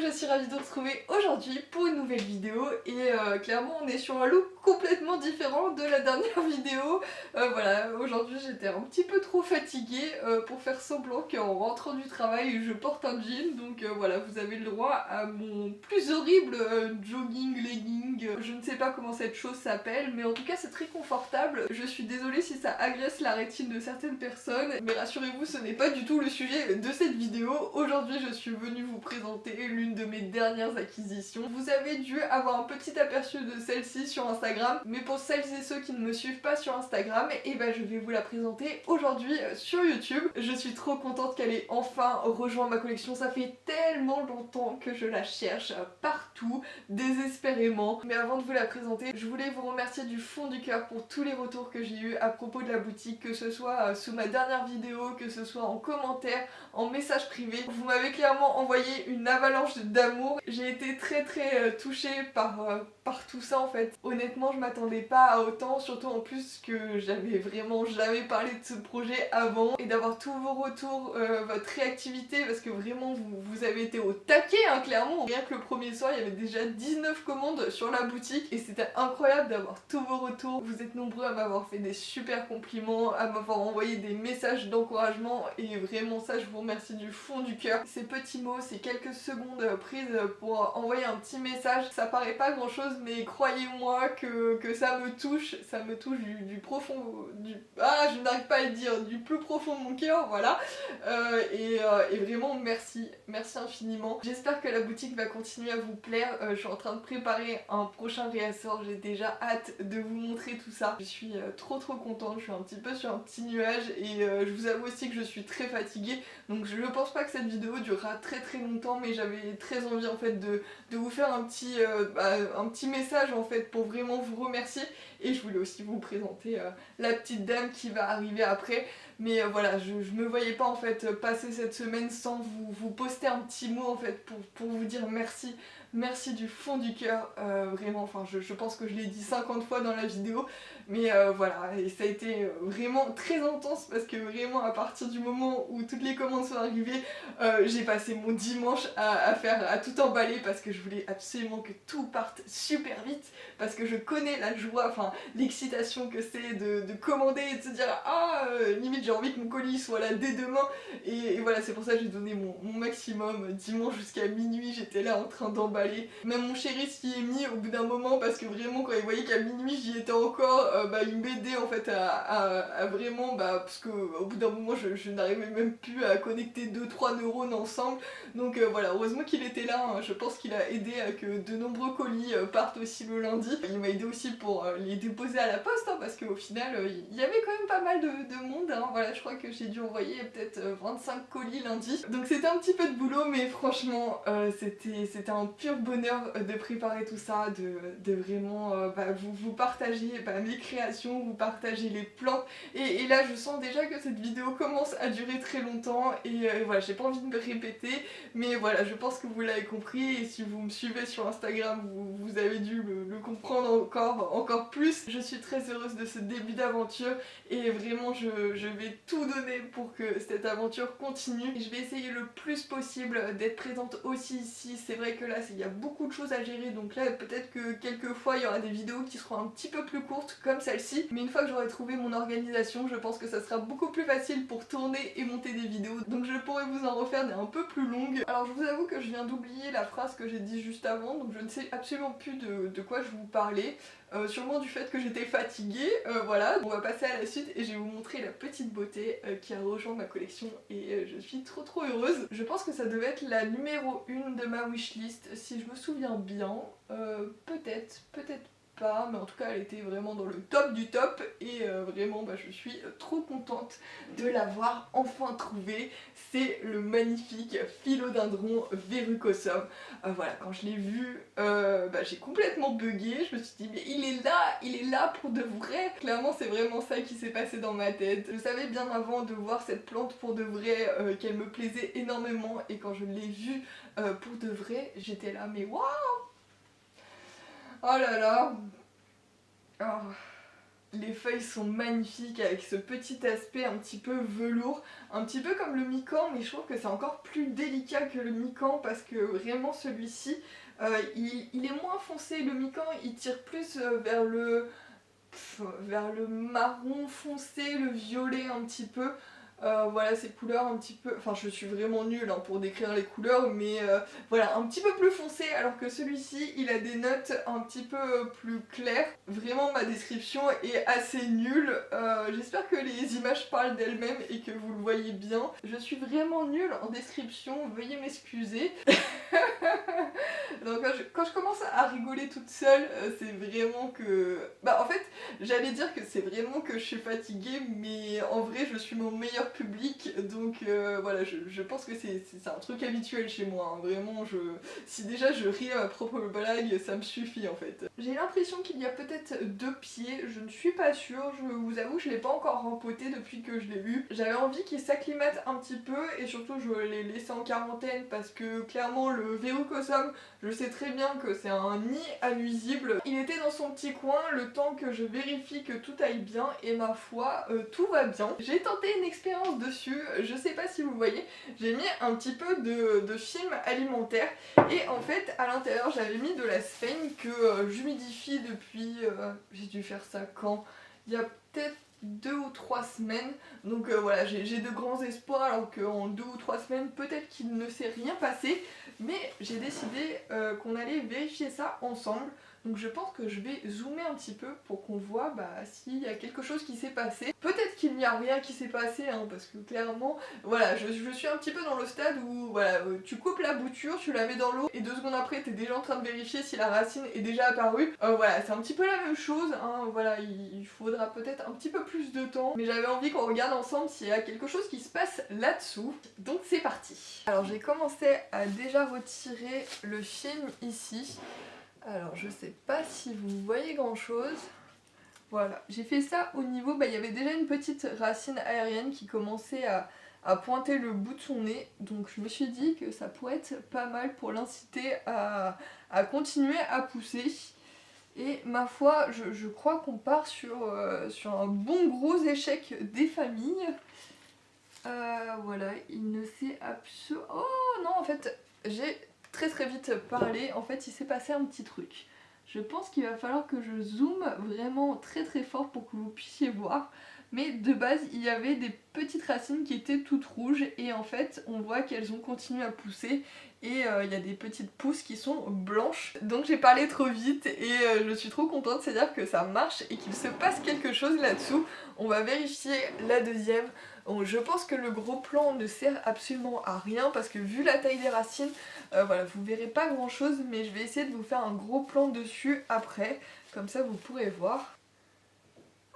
je suis ravie de vous retrouver aujourd'hui pour une nouvelle vidéo et clairement on est sur un look complètement différent de la dernière vidéo. Voilà, aujourd'hui j'étais un petit peu trop fatiguée pour faire semblant qu'en rentrant du travail je porte un jean, donc voilà, vous avez le droit à mon plus horrible jogging, legging, je ne sais pas comment cette chose s'appelle, mais en tout cas c'est très confortable. Je suis désolée si ça agresse la rétine de certaines personnes, mais rassurez-vous, ce n'est pas du tout le sujet de cette vidéo. Aujourd'hui je suis venue vous présenter l'une de mes dernières acquisitions. Vous avez dû avoir un petit aperçu de celle-ci sur Instagram, mais pour celles et ceux qui ne me suivent pas sur Instagram, et ben je vais vous la présenter aujourd'hui sur YouTube. Je suis trop contente qu'elle ait enfin rejoint ma collection, ça fait tellement longtemps que je la cherche partout, désespérément. Mais avant de vous la présenter, je voulais vous remercier du fond du cœur pour tous les retours que j'ai eu à propos de la boutique, que ce soit sous ma dernière vidéo, que ce soit en commentaire, en message privé. Vous m'avez clairement envoyé une avalanche d'amour. J'ai été très touchée par tout ça en fait. Honnêtement, je m'attendais pas à autant, surtout en plus que j'avais vraiment jamais parlé de ce projet avant, et d'avoir tous vos retours, votre réactivité, parce que vraiment vous avez été au taquet hein, clairement. Rien que le premier soir, il y avait déjà 19 commandes sur la boutique et c'était incroyable d'avoir tous vos retours. Vous êtes nombreux à m'avoir fait des super compliments, à m'avoir envoyé des messages d'encouragement, et vraiment ça, je vous remercie du fond du cœur. Ces petits mots, ces quelques secondes prises pour envoyer un petit message, ça paraît pas grand chose, mais croyez-moi que ça me touche du profond, je n'arrive pas à le dire, du plus profond de mon cœur, voilà. Et vraiment merci infiniment. J'espère que la boutique va continuer à vous plaire. Je suis en train de préparer un prochain réassort, j'ai déjà hâte de vous montrer tout ça. Je suis trop contente, je suis un petit peu sur un petit nuage, et je vous avoue aussi que je suis très fatiguée, donc je ne pense pas que cette vidéo durera très longtemps, mais j'avais très envie en fait de vous faire un petit message en fait pour vraiment vous remercier, et je voulais aussi vous présenter la petite dame qui va arriver après. Mais voilà, je me voyais pas en fait passer cette semaine sans vous poster un petit mot en fait pour vous dire merci. Merci du fond du cœur, vraiment, enfin je pense que je l'ai dit 50 fois dans la vidéo, mais voilà, et ça a été vraiment très intense parce que vraiment à partir du moment où toutes les commandes sont arrivées, j'ai passé mon dimanche à tout emballer parce que je voulais absolument que tout parte super vite, parce que je connais la joie, enfin l'excitation que c'est de commander et de se dire limite j'ai envie que mon colis soit là dès demain, et voilà, c'est pour ça que j'ai donné mon maximum. Dimanche jusqu'à minuit j'étais là en train d'emballer. Même mon chéri s'y est mis au bout d'un moment parce que vraiment quand il voyait qu'à minuit j'y étais encore, il m'aidait en fait à vraiment, parce que au bout d'un moment je n'arrivais même plus à connecter 2-3 neurones ensemble, donc voilà, heureusement qu'il était là, hein. Je pense qu'il a aidé à que de nombreux colis partent aussi le lundi. Il m'a aidé aussi pour les déposer à la poste, hein, parce qu'au final il y avait quand même pas mal de monde, hein. Voilà, je crois que j'ai dû envoyer peut-être 25 colis lundi, donc c'était un petit peu de boulot, mais franchement c'était un pur bonheur de préparer tout ça, de vraiment vous partager mes créations, vous partager les plans, et là je sens déjà que cette vidéo commence à durer très longtemps, et voilà, j'ai pas envie de me répéter, mais voilà, je pense que vous l'avez compris, et si vous me suivez sur Instagram, vous avez dû le comprendre encore plus. Je suis très heureuse de ce début d'aventure, et vraiment je vais tout donner pour que cette aventure continue. Je vais essayer le plus possible d'être présente aussi ici. C'est vrai que là il y a beaucoup de choses à gérer, donc là peut-être que quelques fois il y aura des vidéos qui seront un petit peu plus courtes comme celle-ci, mais une fois que j'aurai trouvé mon organisation, je pense que ça sera beaucoup plus facile pour tourner et monter des vidéos, donc je pourrai vous en refaire des un peu plus longues. Alors je vous avoue que je viens d'oublier la phrase que j'ai dit juste avant, donc je ne sais absolument plus de quoi je vous parlais. Sûrement du fait que j'étais fatiguée, voilà. On va passer à la suite et je vais vous montrer la petite beauté qui a rejoint ma collection, et je suis trop heureuse. Je pense que ça devait être la numéro 1 de ma wishlist si je me souviens bien, peut-être pas, mais en tout cas elle était vraiment dans le top du top, et vraiment je suis trop contente de l'avoir enfin trouvé. C'est le magnifique philodendron verrucosum. Voilà, quand je l'ai vu, j'ai complètement bugué, je me suis dit mais il est là pour de vrai. Clairement c'est vraiment ça qui s'est passé dans ma tête. Je savais bien avant de voir cette plante pour de vrai qu'elle me plaisait énormément, et quand je l'ai vue pour de vrai, j'étais là mais waouh. Oh là là. Oh. Les feuilles sont magnifiques avec ce petit aspect un petit peu velours, un petit peu comme le mican, mais je trouve que c'est encore plus délicat que le mican parce que vraiment celui-ci, il est moins foncé. Le mican il tire plus vers le marron foncé, le violet un petit peu. Voilà ces couleurs un petit peu, enfin je suis vraiment nulle hein, pour décrire les couleurs, mais voilà, un petit peu plus foncé, alors que celui-ci il a des notes un petit peu plus claires. Vraiment ma description est assez nulle, j'espère que les images parlent d'elles-mêmes et que vous le voyez bien. Je suis vraiment nulle en description, veuillez m'excuser. Donc quand je commence à rigoler toute seule, c'est vraiment que... Bah en fait, j'allais dire que c'est vraiment que je suis fatiguée, mais en vrai je suis mon meilleur public, donc voilà, je pense que c'est un truc habituel chez moi, hein. Vraiment, si déjà je ris à ma propre blague, ça me suffit en fait. J'ai l'impression qu'il y a peut-être 2 pieds, je ne suis pas sûre, je vous avoue, je l'ai pas encore rempoté depuis que je l'ai eu. J'avais envie qu'il s'acclimate un petit peu, et surtout je l'ai laissé en quarantaine, parce que clairement le verrucosum, je sais très bien que c'est un nid à nuisibles. Il était dans son petit coin, le temps que je vérifie que tout aille bien, et ma foi, tout va bien. J'ai tenté une expérience dessus, je sais pas si vous voyez, j'ai mis un petit peu de film alimentaire, et en fait à l'intérieur j'avais mis de la sphaigne que j'humidifie depuis, j'ai dû faire ça quand? Il y a peut-être 2 ou 3 semaines, donc voilà, j'ai de grands espoirs, alors qu'en 2 ou 3 semaines peut-être qu'il ne s'est rien passé, mais j'ai décidé qu'on allait vérifier ça ensemble. Donc je pense que je vais zoomer un petit peu pour qu'on voit s'il y a quelque chose qui s'est passé. Peut-être qu'il n'y a rien qui s'est passé, hein, parce que clairement, voilà, je suis un petit peu dans le stade où voilà, tu coupes la bouture, tu la mets dans l'eau, et 2 secondes après t'es déjà en train de vérifier si la racine est déjà apparue. Voilà, c'est un petit peu la même chose, hein, voilà, il faudra peut-être un petit peu plus de temps, mais j'avais envie qu'on regarde ensemble s'il y a quelque chose qui se passe là-dessous. Donc c'est parti. Alors j'ai commencé à déjà retirer le film ici. Alors je sais pas si vous voyez grand chose. Voilà, j'ai fait ça au niveau, il y avait déjà une petite racine aérienne qui commençait à pointer le bout de son nez, donc je me suis dit que ça pourrait être pas mal pour l'inciter à continuer à pousser. Et ma foi, je crois qu'on part sur un bon gros échec des familles. Voilà, il ne s'est absolument... Oh non, en fait, j'ai très vite parlé, en fait il s'est passé un petit truc. Je pense qu'il va falloir que je zoome vraiment très fort pour que vous puissiez voir. Mais de base, il y avait des petites racines qui étaient toutes rouges et en fait, on voit qu'elles ont continué à pousser et il y a des petites pousses qui sont blanches. Donc j'ai parlé trop vite et je suis trop contente, c'est-à-dire que ça marche et qu'il se passe quelque chose là-dessous. On va vérifier la deuxième. Donc, je pense que le gros plan ne sert absolument à rien parce que vu la taille des racines, voilà, vous verrez pas grand chose, mais je vais essayer de vous faire un gros plan dessus après, comme ça vous pourrez voir.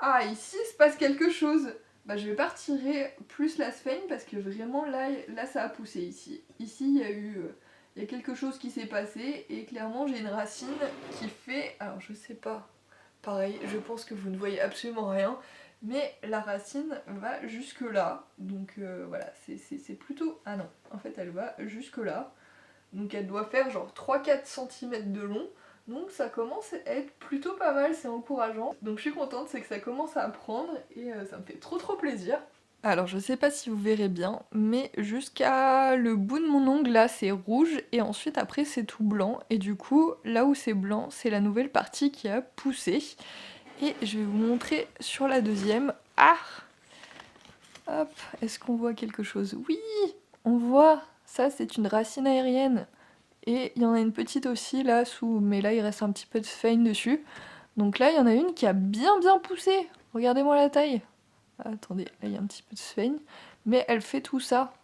Ah, ici il se passe quelque chose. Je vais pas retirer plus la sphaigne parce que vraiment là ça a poussé ici. Ici il y a quelque chose qui s'est passé et clairement j'ai une racine qui fait, alors je sais pas, pareil, je pense que vous ne voyez absolument rien, mais la racine va jusque là, donc voilà, c'est plutôt... Ah non, en fait elle va jusque là, donc elle doit faire genre 3-4 cm de long, donc ça commence à être plutôt pas mal, c'est encourageant. Donc je suis contente, c'est que ça commence à prendre et ça me fait trop plaisir. Alors je sais pas si vous verrez bien, mais jusqu'à le bout de mon ongle là c'est rouge et ensuite après c'est tout blanc et du coup là où c'est blanc c'est la nouvelle partie qui a poussé. Et je vais vous montrer sur la deuxième. Ah! Hop, est-ce qu'on voit quelque chose? Oui! On voit! Ça, c'est une racine aérienne. Et il y en a une petite aussi là sous, mais là il reste un petit peu de sphaigne dessus. Donc là, il y en a une qui a bien poussé. Regardez-moi la taille. Ah, attendez, là il y a un petit peu de sphaigne. Mais elle fait tout ça.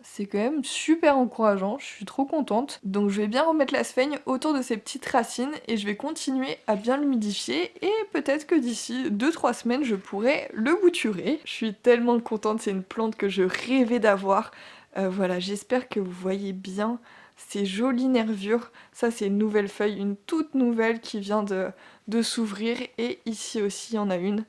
C'est quand même super encourageant, je suis trop contente. Donc je vais bien remettre la sphaigne autour de ces petites racines et je vais continuer à bien l'humidifier et peut-être que d'ici 2-3 semaines je pourrai le bouturer. Je suis tellement contente, c'est une plante que je rêvais d'avoir. Voilà, j'espère que vous voyez bien ces jolies nervures. Ça c'est une nouvelle feuille, une toute nouvelle qui vient de s'ouvrir et ici aussi il y en a une.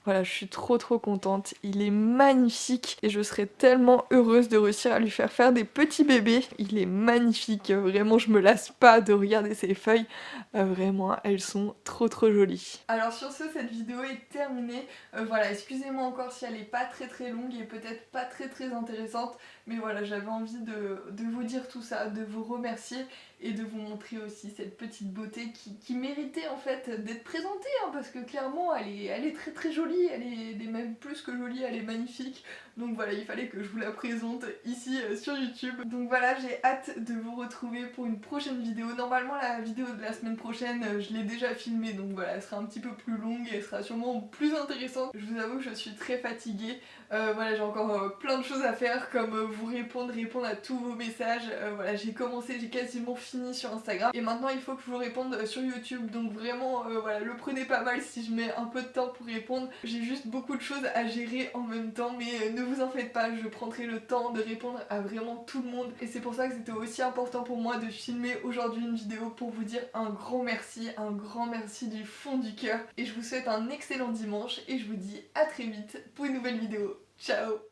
Voilà, je suis trop contente. Il est magnifique et je serais tellement heureuse de réussir à lui faire des petits bébés. Il est magnifique, vraiment je me lasse pas de regarder ses feuilles. Vraiment, elles sont trop jolies. Alors sur ce, cette vidéo est terminée. Voilà, excusez-moi encore si elle est pas très longue et peut-être pas très intéressante. Mais voilà, j'avais envie de vous dire tout ça, de vous remercier et de vous montrer aussi cette petite beauté qui méritait en fait d'être présentée, hein, parce que clairement elle est très jolie, elle est même plus que jolie, elle est magnifique. Donc voilà, il fallait que je vous la présente ici sur YouTube. Donc voilà, j'ai hâte de vous retrouver pour une prochaine vidéo. Normalement la vidéo de la semaine prochaine, je l'ai déjà filmée, donc voilà, elle sera un petit peu plus longue et elle sera sûrement plus intéressante. Je vous avoue que je suis très fatiguée. Voilà, j'ai encore plein de choses à faire, comme vous répondre à tous vos messages. Voilà, j'ai quasiment fini sur Instagram. Et maintenant il faut que je vous réponde sur YouTube. Donc vraiment, voilà, le prenez pas mal si je mets un peu de temps pour répondre. J'ai juste beaucoup de choses à gérer en même temps, mais ne vous en faites pas, je prendrai le temps de répondre à vraiment tout le monde. Et c'est pour ça que c'était aussi important pour moi de filmer aujourd'hui une vidéo pour vous dire un grand merci du fond du cœur. Et je vous souhaite un excellent dimanche et je vous dis à très vite pour une nouvelle vidéo. Ciao!